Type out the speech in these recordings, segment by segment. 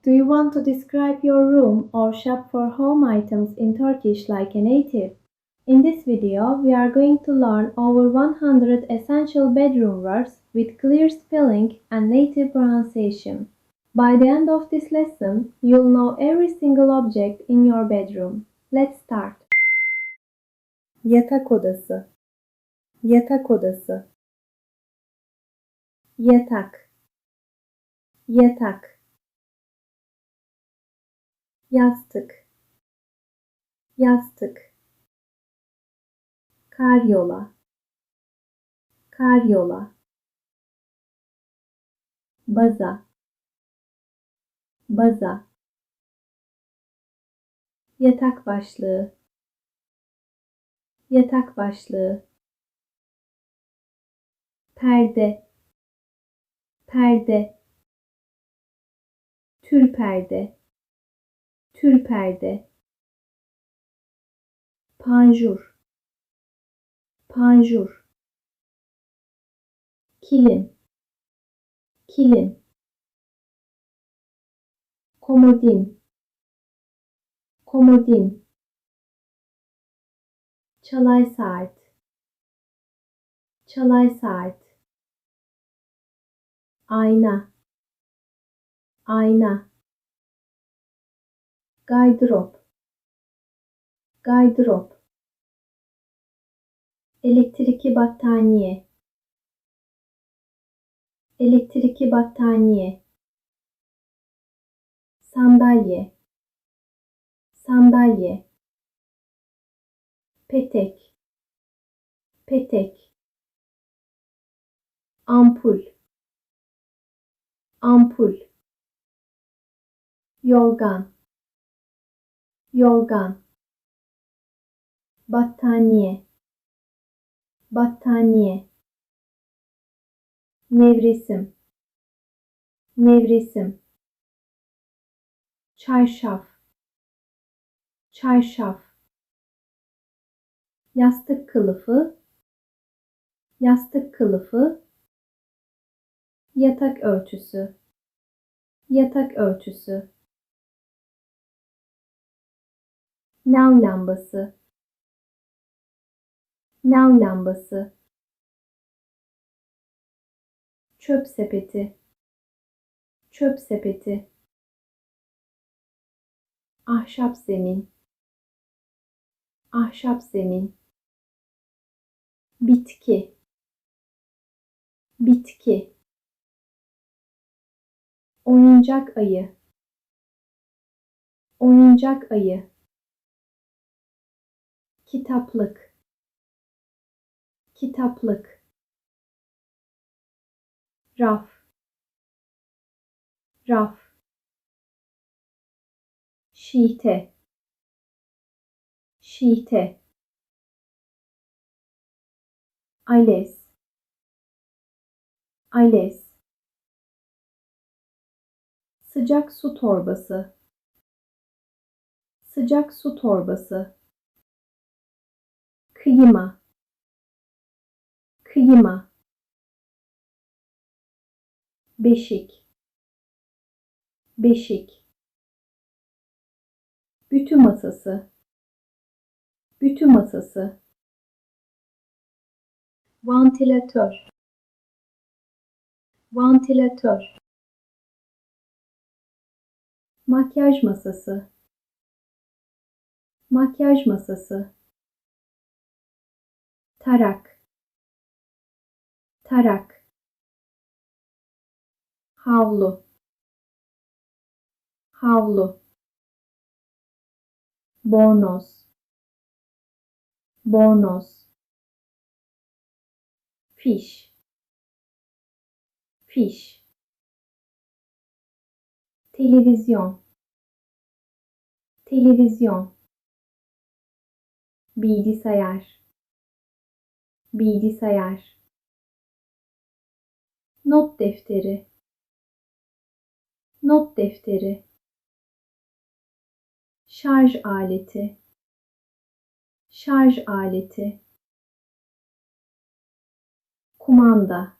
Do you want to describe your room or shop for home items in Turkish like a native? In this video, we are going to learn over 100 essential bedroom words with clear spelling and native pronunciation. By the end of this lesson, you'll know every single object in your bedroom. Let's start. Yatak odası, yatak odası, yatak, yatak, yastık, yastık, karyola, karyola, baza, baza, yatak başlığı, yatak başlığı, perde, perde, tül perde, tül perde, panjur, panjur, kilim, kilim, komodin, komodin, çalay saat, çalay saat, ayna, ayna, gaydırop, gaydırop, elektrikli battaniye, elektrikli battaniye, sandalye, sandalye, petek, petek, ampul, ampul, yorgan, yorgan, battaniye, battaniye, nevresim, nevresim, çarşaf, çarşaf, yastık kılıfı, yastık kılıfı, yatak örtüsü, yatak örtüsü, nav lambası, nav lambası, çöp sepeti, çöp sepeti, ahşap zemin, ahşap zemin, bitki, bitki, oyuncak ayı, oyuncak ayı, kitaplık, kitaplık, raf, raf, şite, şite, ailez, ailez, sıcak su torbası, sıcak su torbası, kıyma, kıyma, beşik, beşik, ütü masası, ütü masası, vantilatör, vantilatör, makyaj masası, makyaj masası, tarak, tarak, havlu, havlu, bornoz, bornoz, fiş, fiş, televizyon, televizyon, bilgisayar, bilgisayar, not defteri, not defteri, şarj aleti, şarj aleti, kumanda,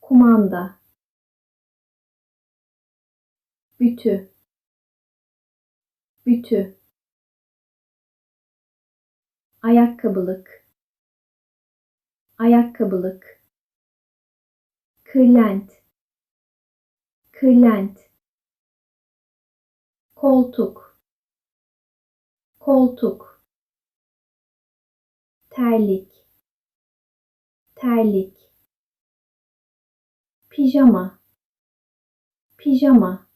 kumanda, Bütü, bütü. Ayakkabılık, ayakkabılık. Kırlent, kırlent. Koltuk, koltuk. Terlik, terlik. Pijama, pijama.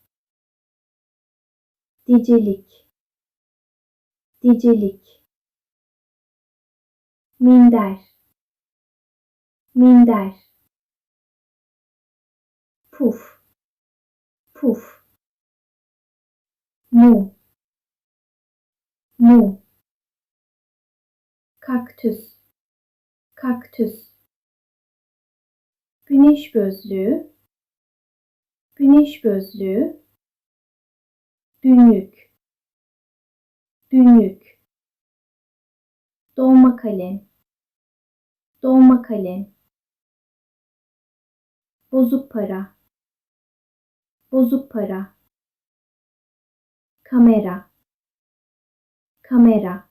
Dicelik, dicelik. Minder, minder. Puf, puf. Mu, mu. Kaktüs, kaktüs. Güneş gözlüğü, güneş gözlüğü. Günlük, günlük. Dolma kalem, dolma kalem. Bozuk para, bozuk para. Kamera, kamera.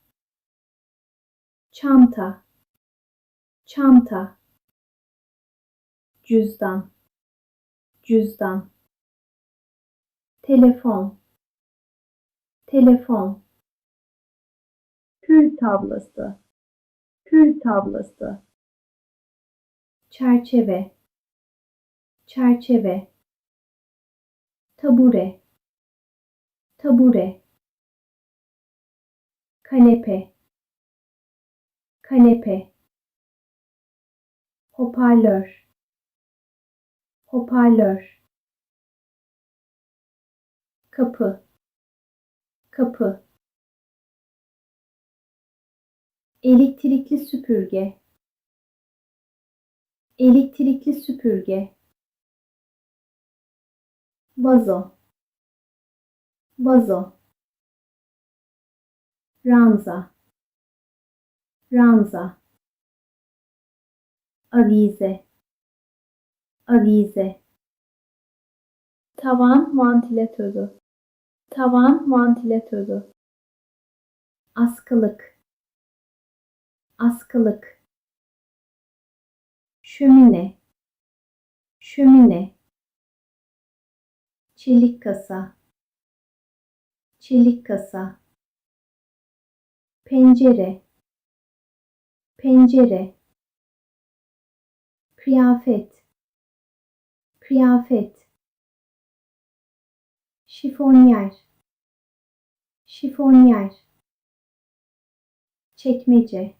Çanta, çanta. Cüzdan, cüzdan. Telefon, telefon. Kül tablası, kül tablası. Çerçeve, çerçeve. Tabure, tabure. Kanepe, kanepe. Hoparlör, hoparlör. Kapı, kapı. Elektrikli süpürge, elektrikli süpürge. Vazo, vazo. Ranza, ranza. Avize, avize. Tavan vantilatörü, tavan vantilatörü. Askılık, askılık. Şömine, şömine. Çelik kasa, çelik kasa. Pencere, pencere. Kıyafet, kıyafet. Şifonyer, şifonyer. Çekmece,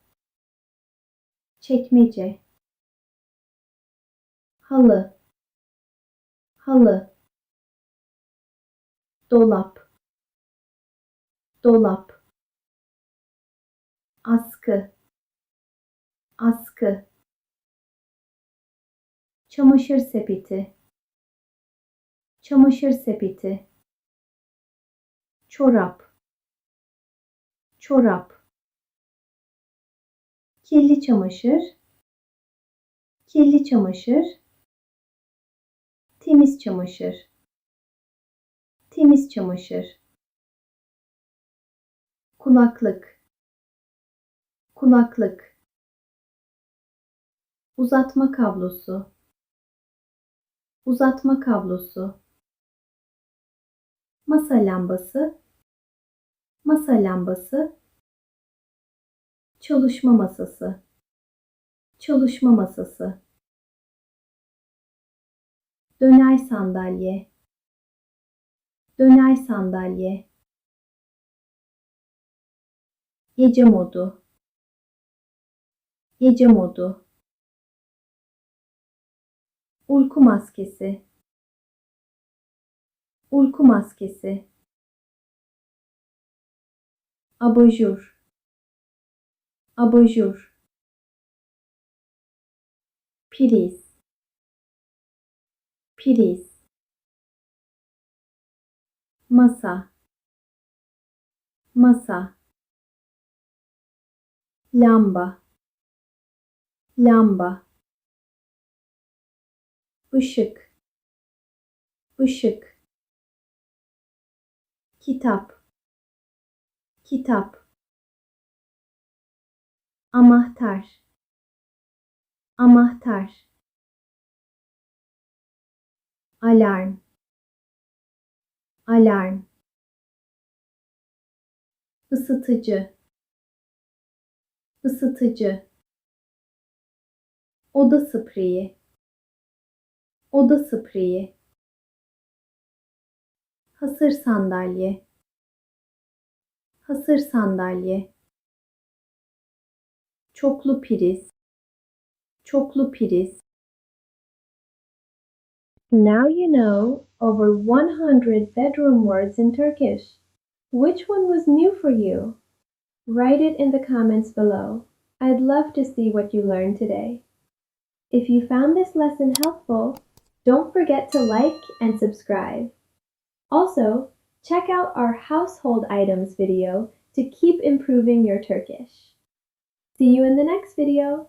çekmece. Halı, halı. Dolap, dolap. Askı, askı. Çamaşır sepeti, çamaşır sepeti. Çorap, çorap. Kirli çamaşır, kirli çamaşır. Temiz çamaşır, temiz çamaşır. Kulaklık, kulaklık. Uzatma kablosu, uzatma kablosu. Masa lambası, masa lambası. Çalışma masası, çalışma masası. Döner sandalye, döner sandalye. Gece modu, gece modu. Uyku maskesi, uyku maskesi. Abajur, abajur. Priz, priz. Masa, masa. Lamba, lamba. Işık, ışık. kitap, kitap. Anahtar, anahtar. Alarm, alarm. Isıtıcı, ısıtıcı. Oda spreyi, oda spreyi. Hasır sandalye, hasır sandalye. Çoklu priz, çoklu priz. Now you know over 100 bedroom words in Turkish. Which one was new for you? Write it in the comments below. I'd love to see what you learned today. If you found this lesson helpful, don't forget to like and subscribe. Also, check out our household items video to keep improving your Turkish. See you in the next video.